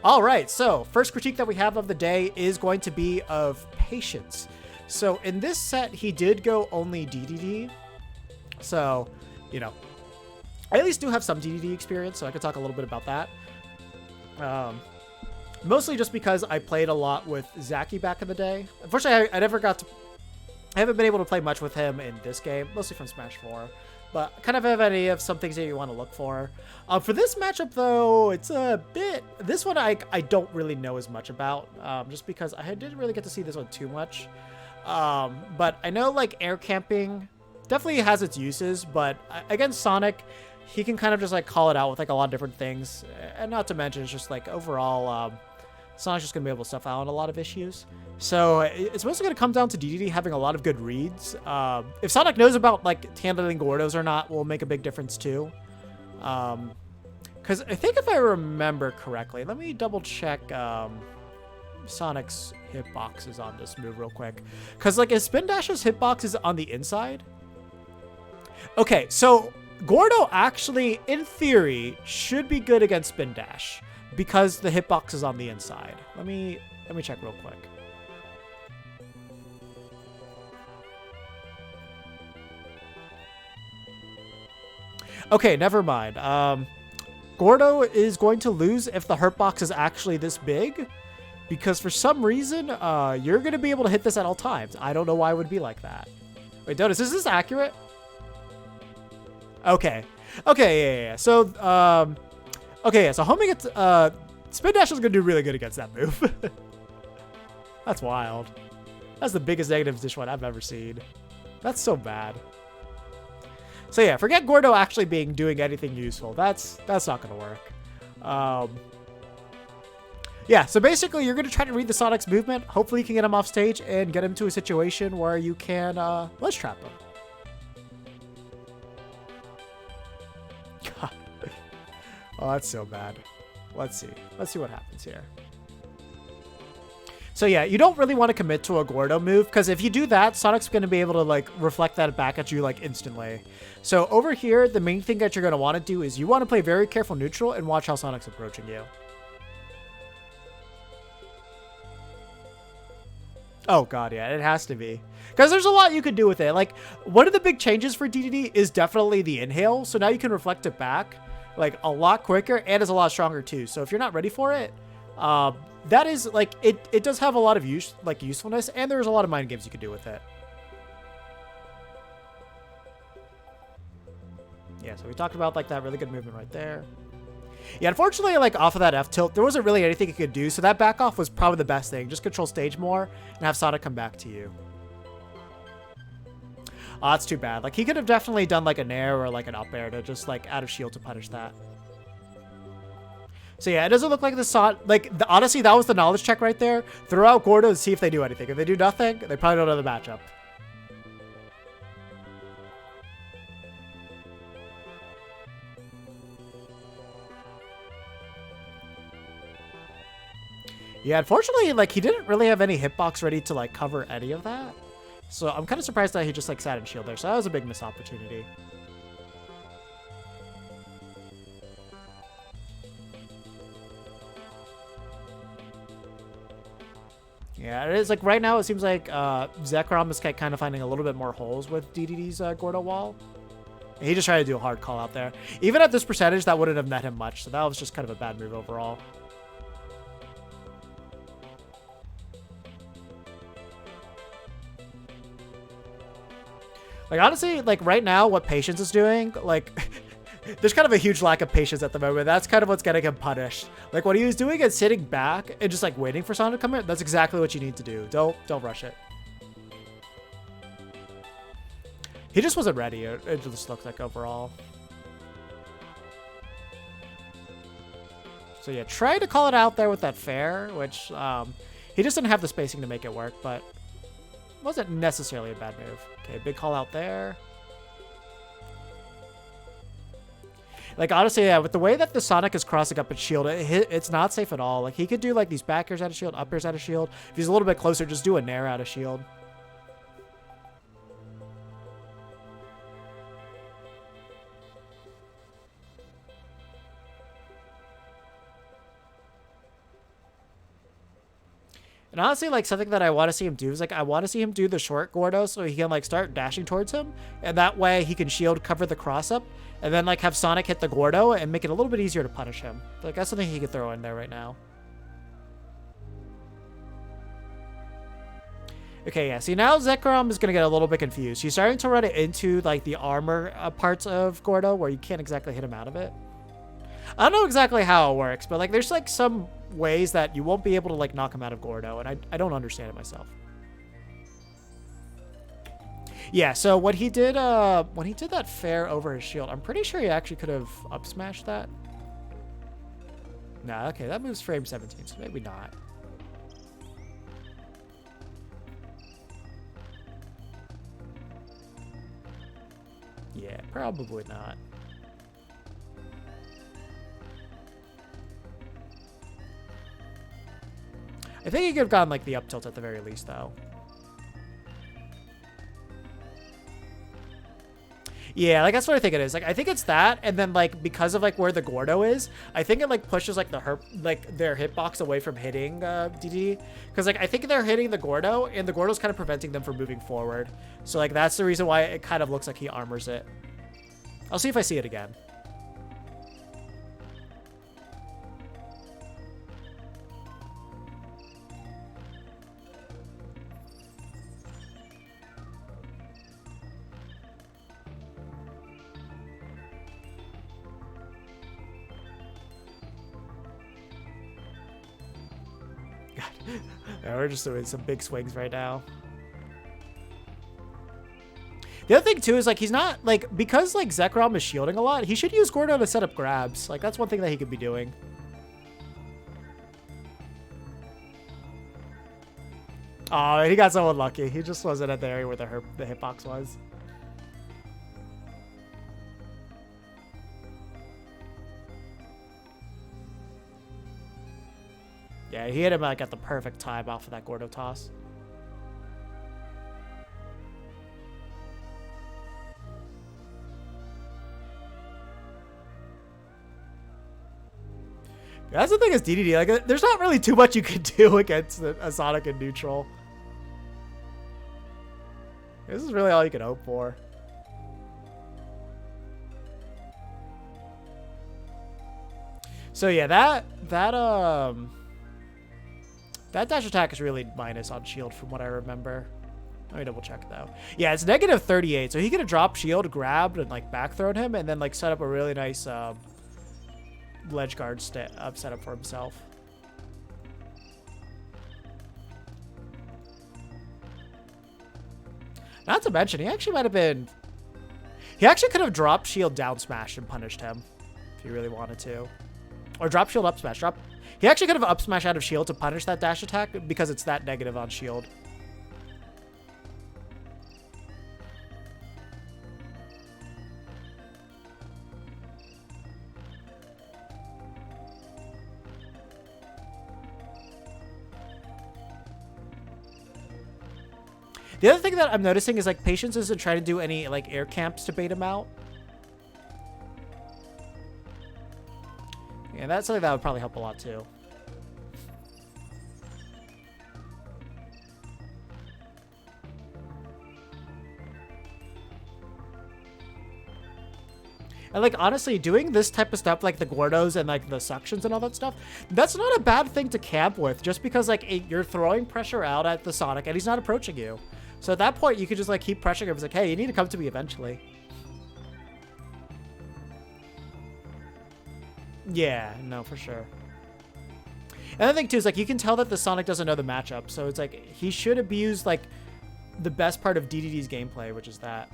All right, so first critique that we have of the day is going to be of patience. So in this set, he did go only DDD. So, you know, I at least do have some DDD experience, so I could talk a little bit about that. Mostly just because I played a lot with Zaki back in the day. Unfortunately, I never got to... I haven't been able to play much with him in this game, mostly from Smash 4. But I kind of have any of some things that you want to look for. For this matchup, though, it's a bit... This one I don't really know as much about, just because I didn't really get to see this one too much. But I know, like, air camping definitely has its uses, but against Sonic, he can kind of just, like, call it out with, like, a lot of different things. And not to mention, it's just, like, overall... Sonic's just going to be able to stuff out a lot of issues. So it's mostly going to come down to DDD having a lot of good reads. If Sonic knows about like handling Gordos or not will make a big difference too. Because I think if I remember correctly, let me double check Sonic's hitboxes on this move real quick. Because like his Spin Dash's hitbox is on the inside. Okay, so Gordo actually, in theory, should be good against Spin Dash. Because the hitbox is on the inside. Let me check real quick. Okay, never mind. Gordo is going to lose if the hurtbox is actually this big. Because for some reason, you're going to be able to hit this at all times. I don't know why it would be like that. Wait, Dotus, is this accurate? Okay. Okay, yeah. So, okay, yeah, so homing it, Spin Dash is going to do really good against that move. That's wild. That's the biggest negative dish one I've ever seen. That's so bad. So yeah, forget Gordo actually doing anything useful. That's not going to work. Yeah, so basically you're going to try to read the Sonic's movement. Hopefully you can get him off stage and get him to a situation where you can ledge trap him. God. Oh, that's so bad. Let's see. Let's see what happens here. So yeah, you don't really want to commit to a Gordo move, because if you do that, Sonic's going to be able to like reflect that back at you like instantly. So over here, the main thing that you're going to want to do is you want to play very careful neutral and watch how Sonic's approaching you. Oh god, yeah, it has to be. Because there's a lot you could do with it. Like, one of the big changes for DDD is definitely the inhale, so now you can reflect it back like a lot quicker, and is a lot stronger too. So if you're not ready for it, that is like it does have a lot of usefulness, and there's a lot of mind games you can do with it. Yeah, so we talked about like that really good movement right there. Yeah, unfortunately, like off of that F tilt, there wasn't really anything you could do, so that back off was probably the best thing. Just control stage more and have Sonic come back to you. Oh, that's too bad. Like, he could have definitely done, like, a nair or, like, an up air to just, like, out of shield to punish that. So, yeah, it doesn't look like the Sonic... Like, honestly, that was the knowledge check right there. Throw out Gordo and see if they do anything. If they do nothing, they probably don't know the matchup. Yeah, unfortunately, like, he didn't really have any hitbox ready to, like, cover any of that. So I'm kind of surprised that he just like sat in shield there. So that was a big missed opportunity. Yeah, it is like right now it seems like Zekrom is kind of finding a little bit more holes with DDD's Gordo wall. And he just tried to do a hard call out there. Even at this percentage, that wouldn't have net him much. So that was just kind of a bad move overall. Like, honestly, like, right now, what Patience is doing, like, there's kind of a huge lack of patience at the moment. That's kind of what's getting him punished. Like, what he was doing is sitting back and just, like, waiting for Sonic to come in. That's exactly what you need to do. Don't rush it. He just wasn't ready, it just looks like, overall. So, yeah, try to call it out there with that fair, which, he just didn't have the spacing to make it work, but wasn't necessarily a bad move. Okay, big call out there. Like, honestly, yeah, with the way that the Sonic is crossing up its shield, it's not safe at all. Like, he could do, like, these back airs out of shield, up airs out of shield. If he's a little bit closer, just do a nair out of shield. And honestly, like, something that I want to see him do is, like, I want to see him do the short Gordo so he can, like, start dashing towards him. And that way he can shield cover the cross-up. And then, like, have Sonic hit the Gordo and make it a little bit easier to punish him. Like, that's something he could throw in there right now. Okay, yeah. See, now Zekrom is going to get a little bit confused. He's starting to run it into, like, the armor parts of Gordo where you can't exactly hit him out of it. I don't know exactly how it works, but, like, there's, like, some ways that you won't be able to, like, knock him out of Gordo, and I don't understand it myself. Yeah, so when he did that fair over his shield, I'm pretty sure he actually could have up smashed that. Nah, okay, that moves frame 17, so maybe not. Yeah, probably not. I think he could have gotten, like, the up tilt at the very least, though. Yeah, like, that's what I think it is. Like, I think it's that, and then, like, because of, like, where the Gordo is, I think it, like, pushes, like, their hitbox away from hitting DD. Because, like, I think they're hitting the Gordo, and the Gordo's kind of preventing them from moving forward. So, like, that's the reason why it kind of looks like he armors it. I'll see if I see it again. Yeah, we're just doing some big swings right now. The other thing, too, is, like, he's not, like, because, like, Zekrom is shielding a lot, he should use Gordo to set up grabs. Like, that's one thing that he could be doing. Oh, he got so unlucky. He just wasn't at the area where the hitbox was. Yeah, he hit him, like, at the perfect time off of that Gordo toss. That's the thing is DDD. Like, there's not really too much you can do against a Sonic in neutral. This is really all you can hope for. So yeah, that dash attack is really minus on shield from what I remember. Let me double check though. Yeah, it's negative 38. So he could have dropped shield, grabbed, and like back thrown him, and then like set up a really nice ledge guard setup for himself. Not to mention, he actually might have been... He actually could have dropped shield down smash and punished him if he really wanted to. Or drop shield up smash. He actually could have up smash out of shield to punish that dash attack because it's that negative on shield. The other thing that I'm noticing is like Patience isn't trying to do any like air camps to bait him out. Yeah, that's something that would probably help a lot too. And like honestly, doing this type of stuff like the Gordos and like the suctions and all that stuff, that's not a bad thing to camp with just because like you're throwing pressure out at the Sonic and he's not approaching you. So at that point, you could just like keep pressuring him. It's like, hey, you need to come to me eventually. Yeah, no, for sure. And the thing too is like you can tell that the Sonic doesn't know the matchup. So it's like he should abuse like the best part of DDD's gameplay, which is that.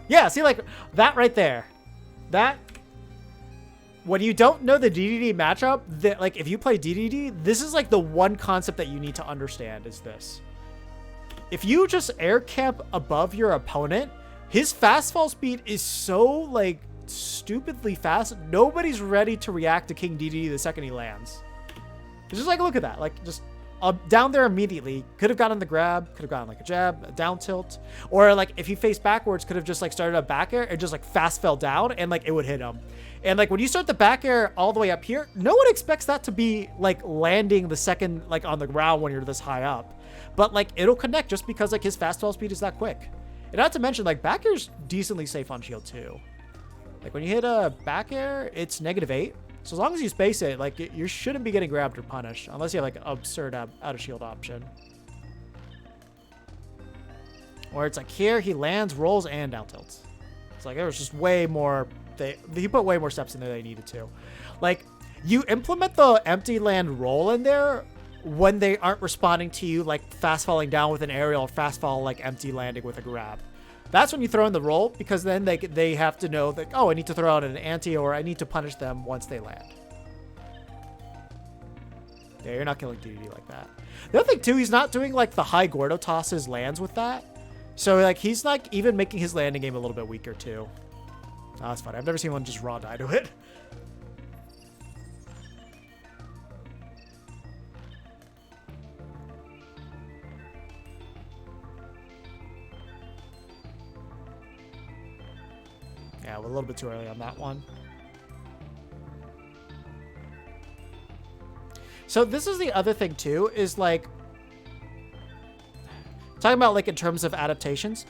Yeah, see like that right there. That when you don't know the DDD matchup, that like if you play DDD, this is like the one concept that you need to understand is this. If you just air camp above your opponent, his fast fall speed is so like stupidly fast. Nobody's ready to react to King DDD the second he lands. It's just like, look at that. Like just down there immediately. Could have gotten the grab, could have gotten like a jab, a down tilt, or like if he faced backwards, could have just like started a back air and just like fast fell down and like it would hit him. And like when you start the back air all the way up here, no one expects that to be like landing the second like on the ground when you're this high up. But like it'll connect just because like his fast fall speed is that quick. And not to mention like back air's decently safe on shield too. Like when you hit a back air, it's -8. So as long as you space it, like you shouldn't be getting grabbed or punished unless you have like an absurd out of shield option. Or it's like here he lands, rolls, and down tilts. It's like there was just way more. He put way more steps in there than they needed to. Like you implement the empty land roll in there when they aren't responding to you like fast falling down with an aerial or fast fall like empty landing with a grab. That's when you throw in the roll, because then they have to know that, oh, I need to throw out an anti or I need to punish them once they land. Yeah, you're not killing DDD like that. The other thing too, he's not doing like the high Gordo tosses lands with that. So like he's like even making his landing game a little bit weaker too. Oh, that's funny. I've never seen one just raw die to it. Yeah, we're a little bit too early on that one. So this is the other thing too, is like talking about like in terms of adaptations.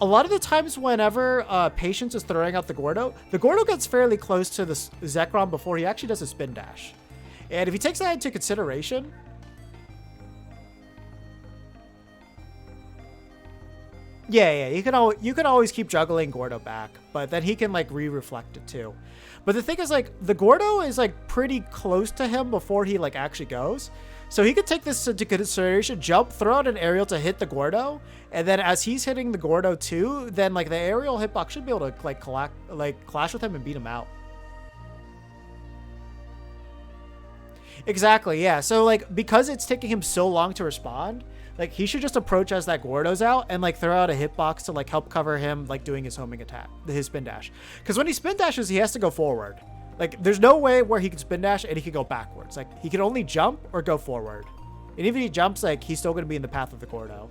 A lot of the times whenever Patience is throwing out the Gordo gets fairly close to the Zekrom before he actually does a spin dash. And if he takes that into consideration, yeah, you can always keep juggling Gordo back, but then he can like re-reflect it too. But the thing is like the Gordo is like pretty close to him before he like actually goes. So he could take this into consideration, jump, throw out an aerial to hit the Gordo, and then as he's hitting the Gordo too, then like the aerial hitbox should be able to like clash with him and beat him out. Exactly, yeah. So like because it's taking him so long to respond, like he should just approach as that Gordo's out and like throw out a hitbox to like help cover him like doing his homing attack, his spin dash. Because when he spin dashes, he has to go forward. Like there's no way where he can spin dash and he can go backwards. Like he can only jump or go forward. And even if he jumps, like he's still going to be in the path of the Gordo.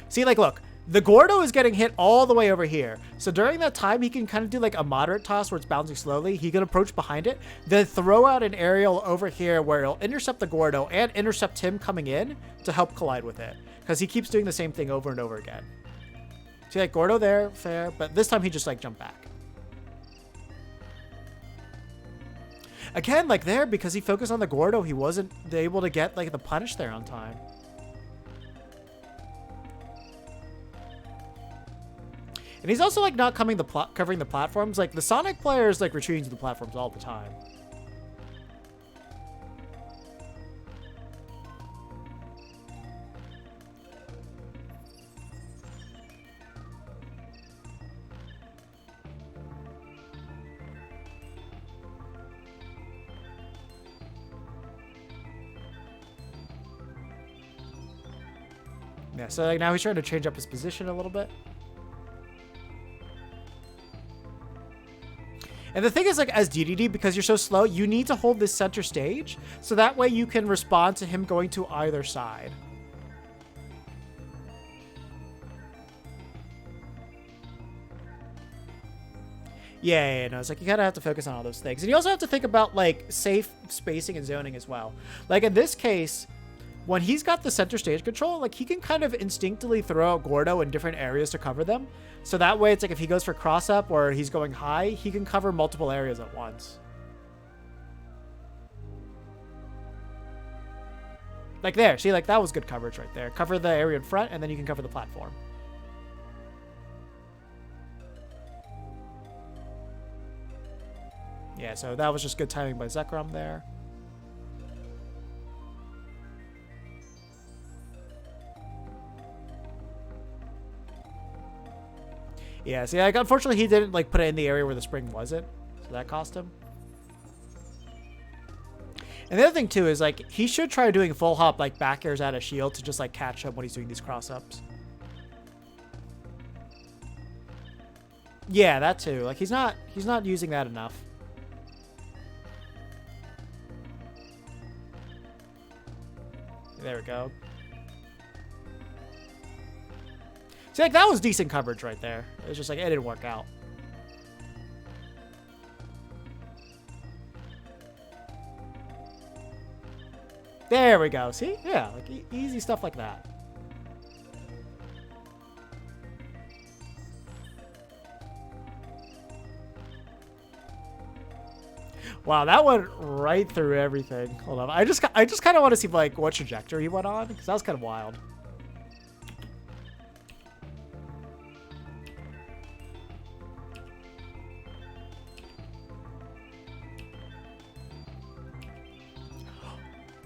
See, like look, the Gordo is getting hit all the way over here. So during that time, he can kind of do like a moderate toss where it's bouncing slowly. He can approach behind it, then throw out an aerial over here where it'll intercept the Gordo and intercept him coming in to help collide with it. Because he keeps doing the same thing over and over again. See, like Gordo there, fair, but this time he just like jumped back. Again, like there, because he focused on the Gordo, he wasn't able to get like the punish there on time. And he's also like not covering the platforms. Like the Sonic player is like retreating to the platforms all the time. Yeah, so like now he's trying to change up his position a little bit. And the thing is, like, as DDD, because you're so slow, you need to hold this center stage, so that way you can respond to him going to either side. Yeah, no, it's like you kind of have to focus on all those things. And you also have to think about, like, safe spacing and zoning as well. Like, in this case, when he's got the center stage control, like, he can kind of instinctively throw out Gordo in different areas to cover them. So that way, it's like if he goes for cross-up or he's going high, he can cover multiple areas at once. Like there, see, like that was good coverage right there. Cover the area in front, and then you can cover the platform. Yeah, so that was just good timing by Zekrom there. Yeah, see, like, unfortunately, he didn't, like, put it in the area where the spring wasn't. So that cost him. And the other thing, too, is, like, he should try doing full hop, like, back airs out of shield to just, like, catch him when he's doing these cross-ups. Yeah, that, too. Like, he's not using that enough. There we go. See, like, that was decent coverage right there. It was just like, it didn't work out. There we go. See? Yeah, like easy stuff like that. Wow, that went right through everything. Hold on. I just kind of want to see like what trajectory he went on, because that was kind of wild.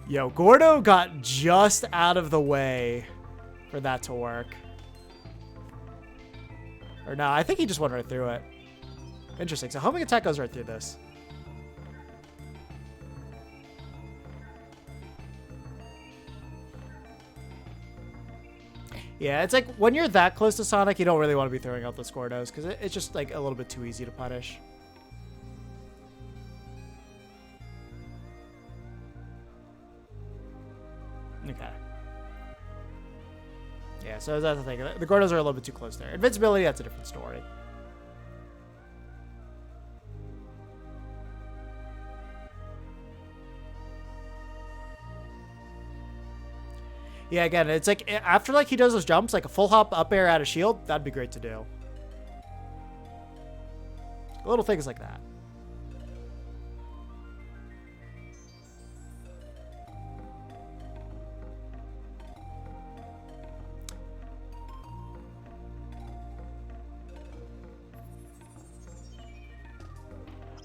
Yo, Gordo got just out of the way for that to work. Or no, I think he just went right through it. Interesting. So homing attack goes right through this. Yeah, it's like when you're that close to Sonic, you don't really want to be throwing out those Gordos because it's just like a little bit too easy to punish. Okay. Yeah, so that's the thing. The Gordos are a little bit too close there. Invincibility, that's a different story. Yeah, again, it's like after like he does those jumps, like a full hop up air out of shield, that'd be great to do. Little things like that.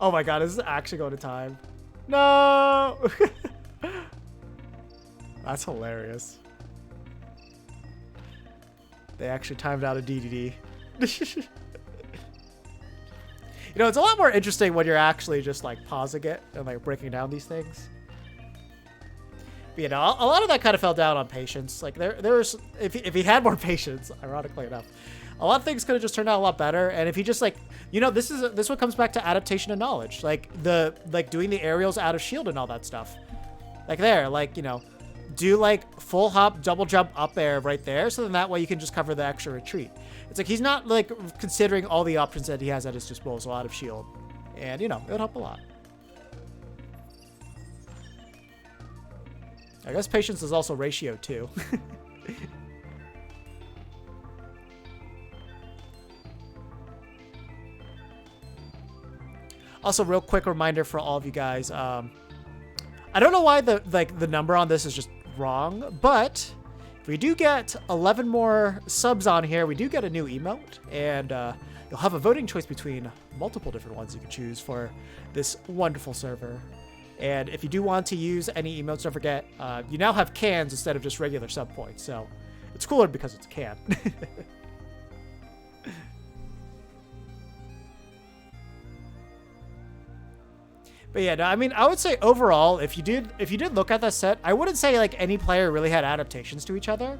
Oh my god, is this actually going to time? No! That's hilarious. They actually timed out a DDD. You know, it's a lot more interesting when you're actually just like pausing it and like breaking down these things. But, you know, a lot of that kind of fell down on patience. Like there was, if he had more patience, ironically enough, a lot of things could have just turned out a lot better. And if he just like, you know, this one comes back to adaptation and knowledge, like doing the aerials out of shield and all that stuff. Like there, like, you know, do like full hop, double jump up air right there. So then that way you can just cover the extra retreat. It's like he's not like considering all the options that he has at his disposal out of shield. And, you know, it would help a lot. I guess patience is also ratio too. Also, real quick reminder for all of you guys. I don't know why the number on this is just wrong, but if we do get 11 more subs on here, we do get a new emote, and you'll have a voting choice between multiple different ones you can choose for this wonderful server. And if you do want to use any emotes, don't forget, you now have cans instead of just regular sub points, so it's cooler because it's a can. But yeah, no, I mean, I would say overall, if you did look at that set, I wouldn't say like any player really had adaptations to each other.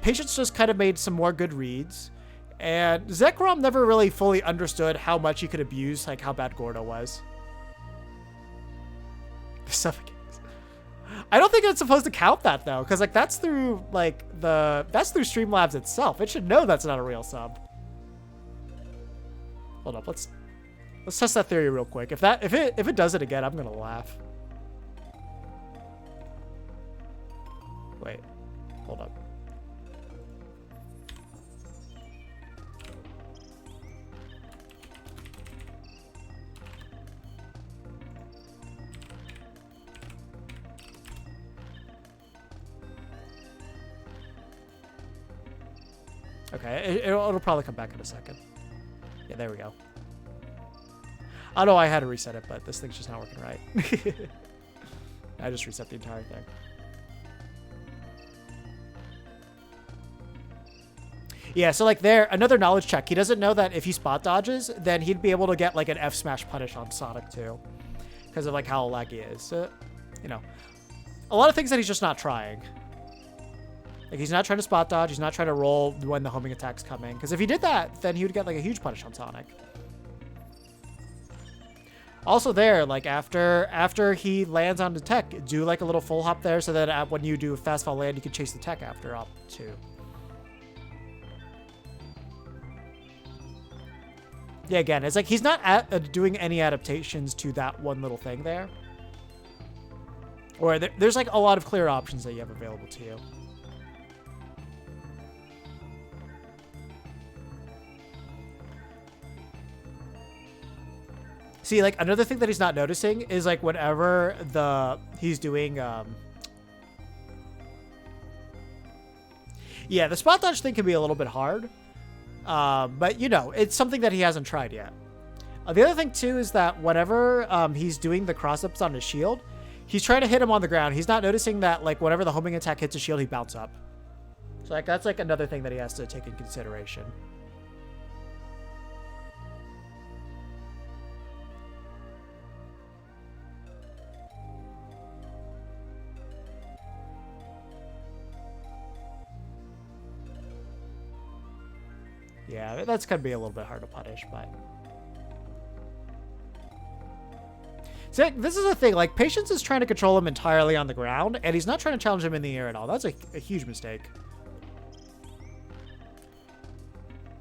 Patience just kind of made some more good reads, and Zekrom never really fully understood how much he could abuse, like how bad Gordo was. Suffocates. I don't think it's supposed to count that though, because like that's through Streamlabs itself. It should know that's not a real sub. Hold up, let's test that theory real quick. If it does it again, I'm gonna laugh. Wait, hold up. Okay, it'll probably come back in a second. Yeah, there we go. I know I had to reset it, but this thing's just not working right. I just reset the entire thing. Yeah, so like there, another knowledge check. He doesn't know that if he spot dodges, then he'd be able to get like an F smash punish on Sonic 2 because of like how laggy he is. So, you know, a lot of things that he's just not trying. Like he's not trying to spot dodge. He's not trying to roll when the homing attack's coming. Because if he did that, then he would get like a huge punish on Sonic. Also there, like after he lands on the tech, do like a little full hop there so that when you do a fast fall land, you can chase the tech after up too. Yeah, again, it's like he's not doing any adaptations to that one little thing there. Or there's like a lot of clear options that you have available to you. See, like another thing that he's not noticing is like whenever he's doing yeah, the spot dodge thing can be a little bit hard. But you know, it's something that he hasn't tried yet. The other thing too is that whenever he's doing the cross-ups on his shield, he's trying to hit him on the ground. He's not noticing that like whenever the homing attack hits his shield, he bounce up. So like that's like another thing that he has to take in consideration. Yeah, that's gonna be a little bit hard to punish, but. So this is the thing, like, Patience is trying to control him entirely on the ground, and he's not trying to challenge him in the air at all. That's a huge mistake.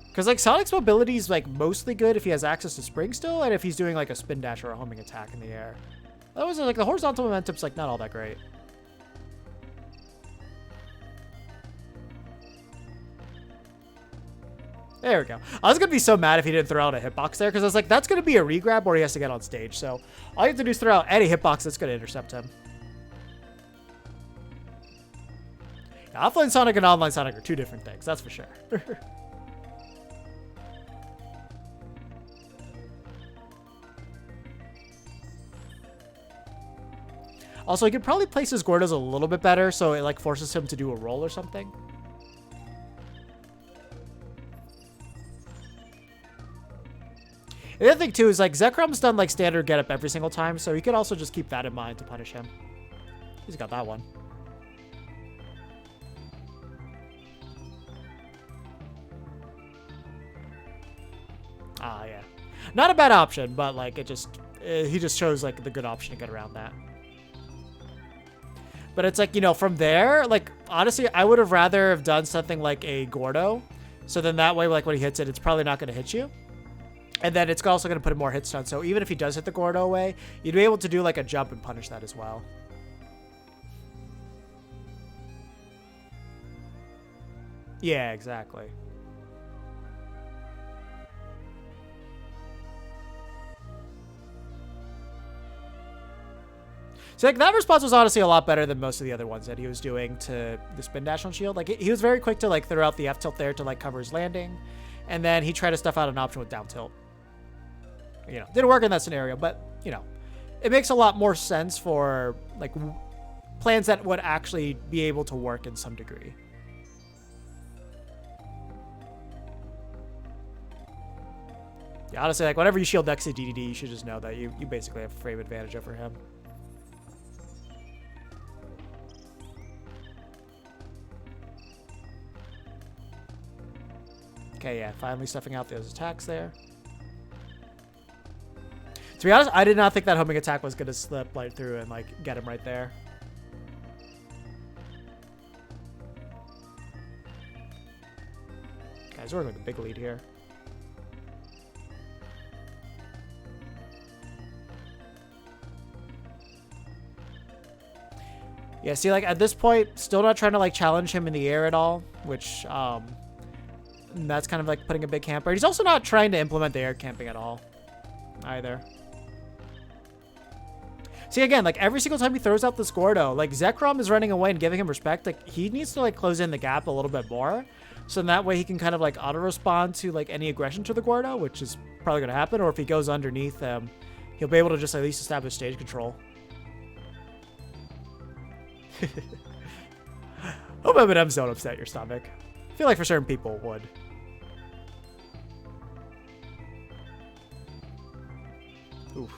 Because, like, Sonic's mobility is, like, mostly good if he has access to spring still, and if he's doing, like, a spin dash or a homing attack in the air. Otherwise, like, the horizontal momentum's, like, not all that great. There we go. I was going to be so mad if he didn't throw out a hitbox there, because I was like, that's going to be a regrab or he has to get on stage. So all you have to do is throw out any hitbox that's going to intercept him. Yeah, offline Sonic and online Sonic are two different things, that's for sure. Also, he could probably place his Gordos a little bit better, so it like forces him to do a roll or something. The other thing, too, is, like, Zekrom's done, like, standard get-up every single time, so you could also just keep that in mind to punish him. He's got that one. Ah, yeah. Not a bad option, but, like, he just chose, like, the good option to get around that. But it's like, you know, from there, like, honestly, I would have rather have done something like a Gordo, so then that way, like, when he hits it, it's probably not going to hit you. And then it's also going to put more hit stun. So even if he does hit the Gordo away, you'd be able to do like a jump and punish that as well. Yeah, exactly. So like that response was honestly a lot better than most of the other ones that he was doing to the spin dash on shield. Like he was very quick to like throw out the F tilt there to like cover his landing. And then he tried to stuff out an option with down tilt. You know, didn't work in that scenario, but, you know, it makes a lot more sense for, like, plans that would actually be able to work in some degree. Yeah, honestly, like, whenever you shield next to DDD, you should just know that you basically have frame advantage over him. Okay, yeah, finally stuffing out those attacks there. To be honest, I did not think that homing attack was going to slip right through and, like, get him right there. Guys, we're going with a big lead here. Yeah, see, like, at this point, still not trying to, like, challenge him in the air at all, which, that's kind of, like, putting a big camper. He's also not trying to implement the air camping at all, either. See, again, like, every single time he throws out this Gordo, like, Zekrom is running away and giving him respect. Like, he needs to, like, close in the gap a little bit more. So that way he can kind of, like, auto-respond to, like, any aggression to the Gordo, which is probably going to happen. Or if he goes underneath him, he'll be able to just at least establish stage control. Hope M&Ms don't upset your stomach. I feel like for certain people would. Oof.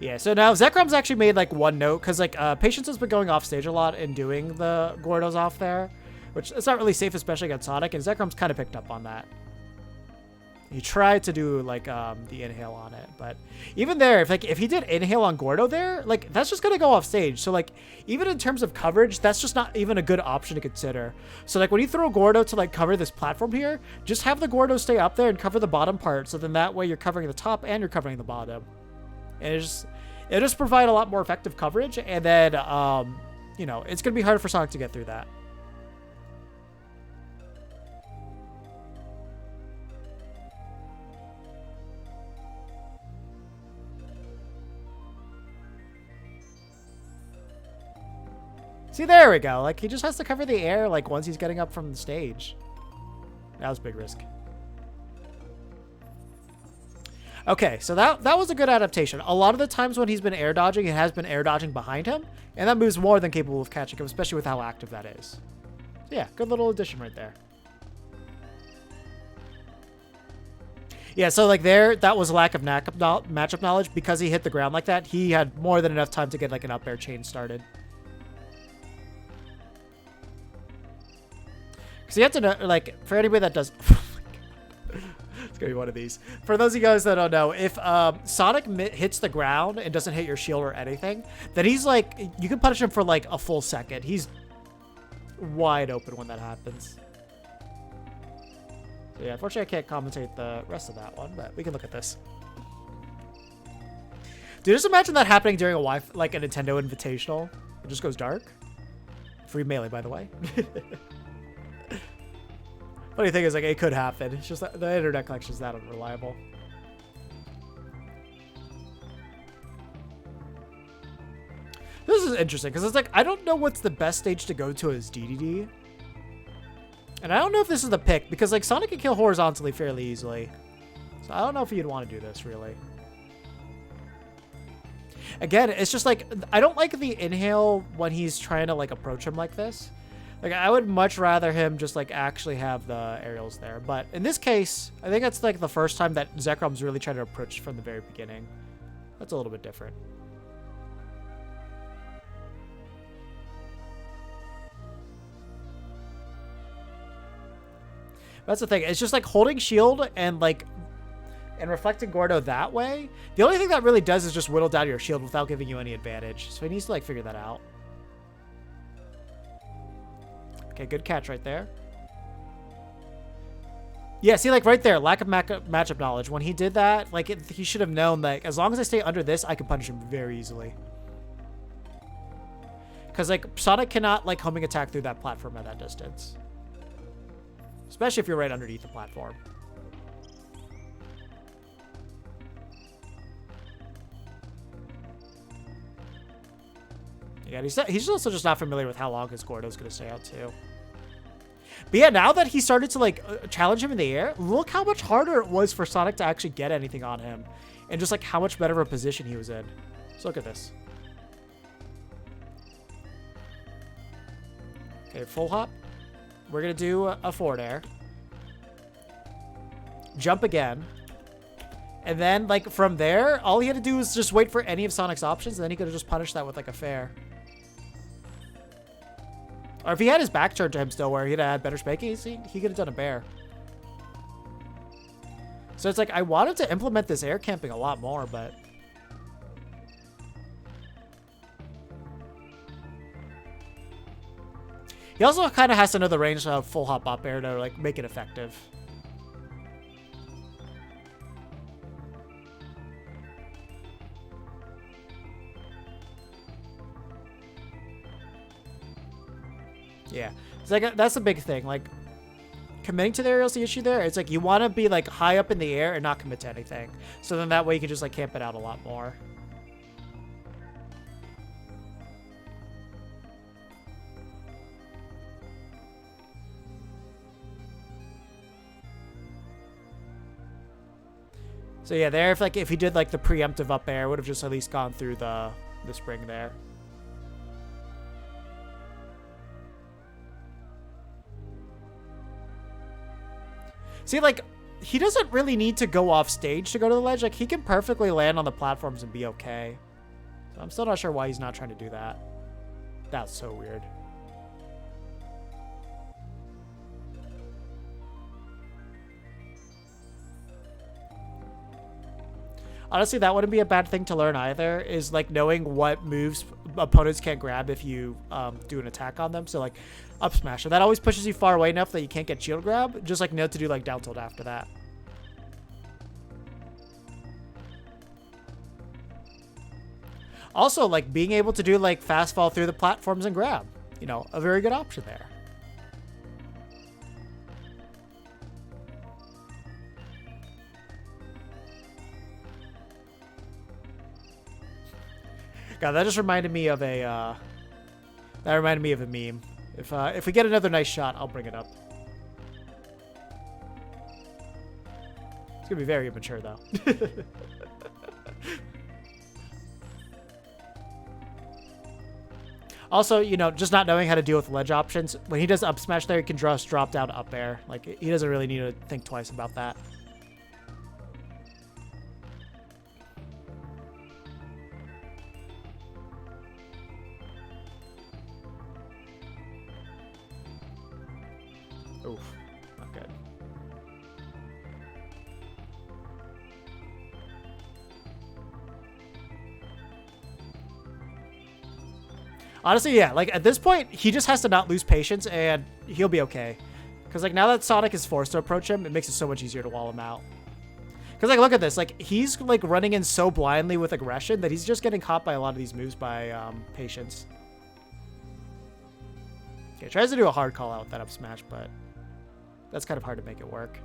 Yeah, so now Zekrom's actually made like one note because like Patience has been going off stage a lot and doing the Gordos off there, which it's not really safe, especially against Sonic, and Zekrom's kind of picked up on that. He tried to do like the inhale on it, but even there, if he did inhale on Gordo there, like that's just gonna go off stage. So like even in terms of coverage, that's just not even a good option to consider. So like when you throw Gordo to like cover this platform here, just have the Gordo stay up there and cover the bottom part. So then that way you're covering the top and you're covering the bottom, and it'll just provide a lot more effective coverage. And then you know, it's gonna be harder for Sonic to get through that. See, there we go. Like, he just has to cover the air, like, once he's getting up from the stage. That was a big risk. Okay, so that was a good adaptation. A lot of the times when he's been air dodging, it has been air dodging behind him, and that move's more than capable of catching him, especially with how active that is. So yeah, good little addition right there. Yeah, so like there, that was lack of matchup knowledge. Because he hit the ground like that, he had more than enough time to get like an up air chain started. Because you have to know, like, for anybody that does... It's going to be one of these. For those of you guys that don't know, if Sonic hits the ground and doesn't hit your shield or anything, then he's like... You can punish him for, like, a full second. He's wide open when that happens. So, yeah, unfortunately, I can't commentate the rest of that one, but we can look at this. Dude, just imagine that happening during a like a Nintendo Invitational. It just goes dark. Free melee, by the way. Funny thing is, like, it could happen. It's just that the internet connection is that unreliable. This is interesting, because it's like, I don't know what's the best stage to go to as DDD. And I don't know if this is the pick, because, like, Sonic can kill horizontally fairly easily. So I don't know if you'd want to do this, really. Again, it's just, like, I don't like the inhale when he's trying to, like, approach him like this. Like, I would much rather him just, like, actually have the aerials there. But in this case, I think that's, like, the first time that Zekrom's really tried to approach from the very beginning. That's a little bit different. That's the thing. It's just, like, holding shield and, like, and reflecting Gordo that way. The only thing that really does is just whittle down your shield without giving you any advantage. So he needs to, like, figure that out. Okay, good catch right there. Yeah, see, like, right there, lack of matchup knowledge. When he did that, like, he should have known that as long as I stay under this, I can punish him very easily. Because, like, Sonic cannot, like, homing attack through that platform at that distance. Especially if you're right underneath the platform. Yeah, he's also just not familiar with how long his Gordo's going to stay out, too. But yeah, now that he started to, like, challenge him in the air, look how much harder it was for Sonic to actually get anything on him. And just, like, how much better of a position he was in. So look at this. Okay, full hop. We're going to do a forward air. Jump again. And then, like, from there, all he had to do was just wait for any of Sonic's options, and then he could have just punished that with, like, a fair. Or if he had his back turned to him still, where he'd have had better spanking, he could have done a bear. So it's like, I wanted to implement this air camping a lot more, but... He also kind of has to know the range of full hop up air to, like, make it effective. Yeah, it's like that's a big thing. Like, committing to the aerial's the issue there. It's like you want to be, like, high up in the air and not commit to anything. So then that way you can just, like, camp it out a lot more. So yeah, there, if he did, like, the preemptive up air, would have just at least gone through the spring there. See, like, he doesn't really need to go off stage to go to the ledge. Like, he can perfectly land on the platforms and be okay. So I'm still not sure why he's not trying to do that. That's so weird. Honestly, that wouldn't be a bad thing to learn either, is like knowing what moves opponents can't grab if you do an attack on them. So like up smash. So that always pushes you far away enough that you can't get shield grab. Just like know to do like down tilt after that. Also, like being able to do like fast fall through the platforms and grab. You know, a very good option there. God, that just reminded me of a meme. If we get another nice shot, I'll bring it up. It's gonna be very immature though. Also, you know, just not knowing how to deal with ledge options. When he does up smash there, he can just drop down up air. Like, he doesn't really need to think twice about that. Oof, not good. Honestly, yeah, like at this point, he just has to not lose patience and he'll be okay. Because like now that Sonic is forced to approach him, it makes it so much easier to wall him out. Because like look at this, like he's like running in so blindly with aggression that he's just getting caught by a lot of these moves by patience. Okay, tries to do a hard call out with that up smash, but that's kind of hard to make it work.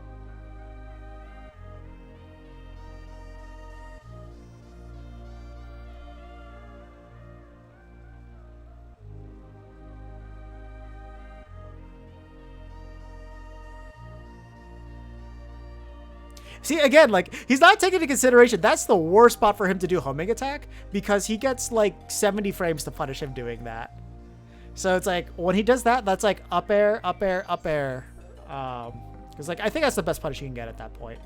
See, again, like, he's not taking into consideration, that's the worst spot for him to do homing attack, because he gets, like, 70 frames to punish him doing that. So it's like, when he does that, that's like up air, up air, up air. Because, like, I think that's the best punish you can get at that point.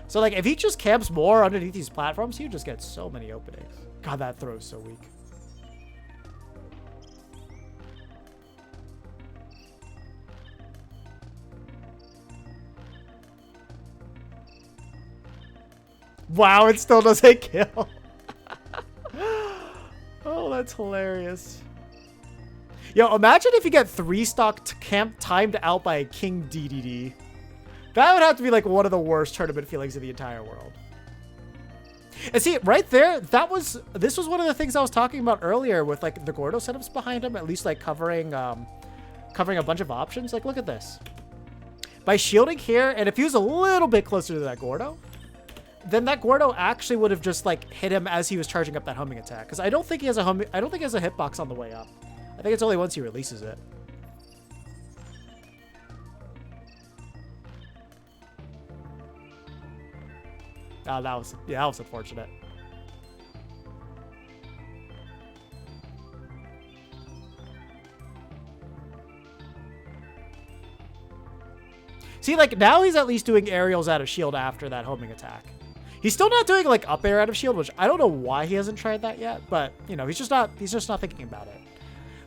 So, like, if he just camps more underneath these platforms, he would just get so many openings. God, that throw is so weak. Wow, it still doesn't kill. Oh, that's hilarious. Yo, imagine if you get 3-stock camp timed out by a King DDD. That would have to be like one of the worst tournament feelings in the entire world. And see, right there, this was one of the things I was talking about earlier with like the Gordo setups behind him, at least like covering a bunch of options. Like, look at this. By shielding here, and if he was a little bit closer to that Gordo, then that Gordo actually would have just like hit him as he was charging up that homing attack. Because I don't think he has a hitbox on the way up. I think it's only once he releases it. Oh, that was unfortunate. See, like now he's at least doing aerials out of shield after that homing attack. He's still not doing like up air out of shield, which I don't know why he hasn't tried that yet, but you know, he's just not thinking about it.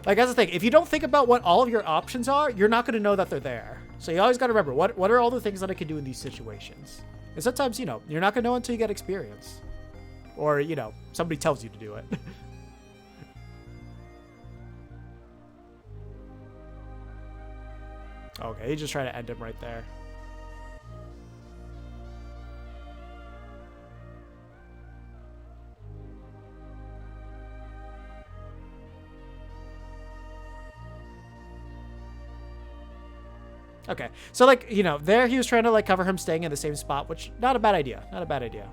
Like that's the thing, if you don't think about what all of your options are, you're not going to know that they're there. So you always got to remember, what are all the things that I can do in these situations? And sometimes, you know, you're not going to know until you get experience. Or, you know, somebody tells you to do it. Okay, he's just trying to end him right there. Okay, so like, you know, there he was trying to like cover him staying in the same spot, which not a bad idea. Not a bad idea.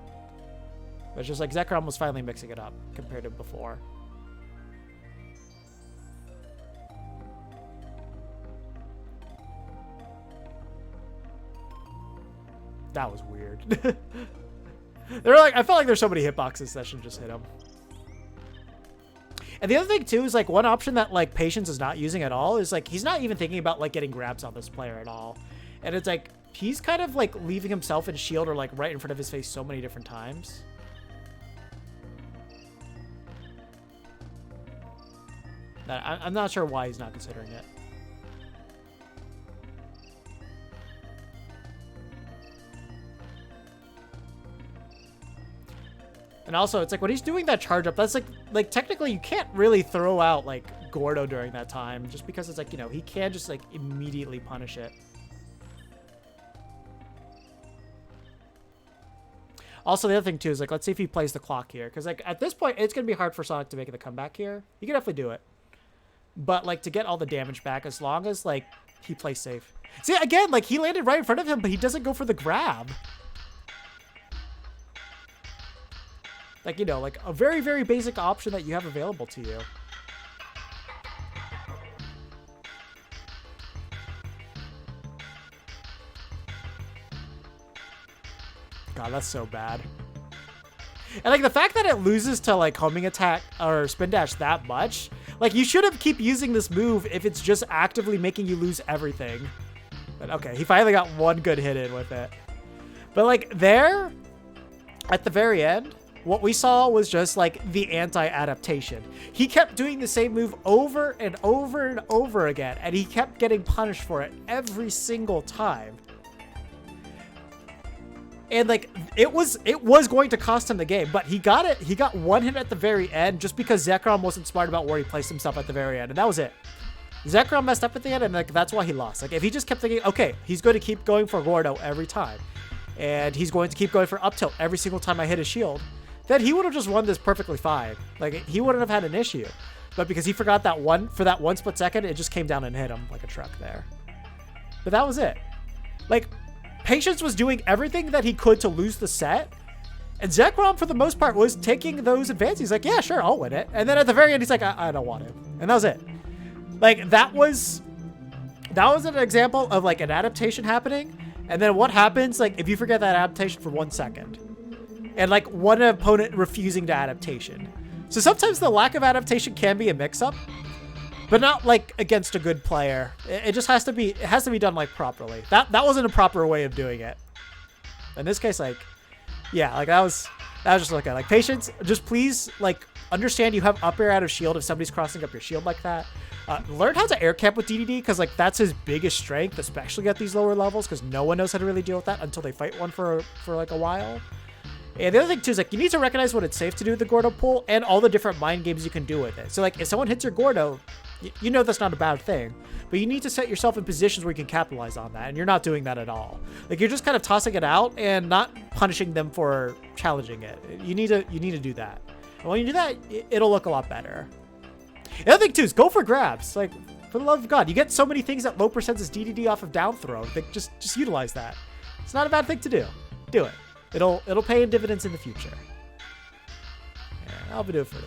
But it's just like Zekrom was finally mixing it up compared to before. That was weird. They're like, I felt like there's so many hitboxes that should just hit him. And the other thing too is like one option that like Patience is not using at all is like he's not even thinking about like getting grabs on this player at all. And it's like he's kind of like leaving himself in shield or like right in front of his face so many different times. That I'm not sure why he's not considering it. And also, it's like when he's doing that charge up, that's like technically you can't really throw out like Gordo during that time, just because it's like, you know, he can just like immediately punish it. Also, the other thing too is like, let's see if he plays the clock here, because like at this point, it's gonna be hard for Sonic to make the comeback here. He can definitely do it, but like to get all the damage back, as long as like he plays safe. See, again, like he landed right in front of him, but he doesn't go for the grab. Like, you know, like a very, very basic option that you have available to you. God, that's so bad. And like the fact that it loses to like homing attack or spin dash that much, like you shouldn't keep using this move if it's just actively making you lose everything. But okay, he finally got one good hit in with it. But like there, at the very end, what we saw was just like the anti-adaptation. He kept doing the same move over and over and over again, and he kept getting punished for it every single time. And like it was going to cost him the game, but he got it. He got one hit at the very end just because Zekrom wasn't smart about where he placed himself at the very end, and that was it. Zekrom messed up at the end, and like that's why he lost. Like if he just kept thinking, okay, he's going to keep going for Gordo every time, and he's going to keep going for up tilt every single time I hit his shield, then he would have just won this perfectly fine. Like he wouldn't have had an issue. But because he forgot that one for that one split second, it just came down and hit him like a truck there. But that was it. Like Patience was doing everything that he could to lose the set, and Zekrom for the most part was taking those advances. He's like, yeah, sure, I'll win it. And then at the very end, he's like, I don't want to. And that was it. Like that was an example of like an adaptation happening. And then what happens, like if you forget that adaptation for 1 second, and like one opponent refusing to adaptation. So sometimes the lack of adaptation can be a mix-up, but not like against a good player. It just has to be, done like properly. That wasn't a proper way of doing it. In this case, like, yeah, like that was just like Patience, just please like understand you have up air out of shield if somebody's crossing up your shield like that. Learn how to air camp with DDD, because like that's his biggest strength, especially at these lower levels, because no one knows how to really deal with that until they fight one for like a while. And the other thing too is like you need to recognize when it's safe to do the Gordo pull and all the different mind games you can do with it. So like if someone hits your Gordo, you know that's not a bad thing, but you need to set yourself in positions where you can capitalize on that, and you're not doing that at all. Like you're just kind of tossing it out and not punishing them for challenging it. You need to do that. And when you do that, it'll look a lot better. The other thing too is go for grabs. Like for the love of God, you get so many things at low percentages DDD off of down throw. Like, just utilize that. It's not a bad thing to do. Do it. It'll pay in dividends in the future. Yeah, I'll be doing it for this.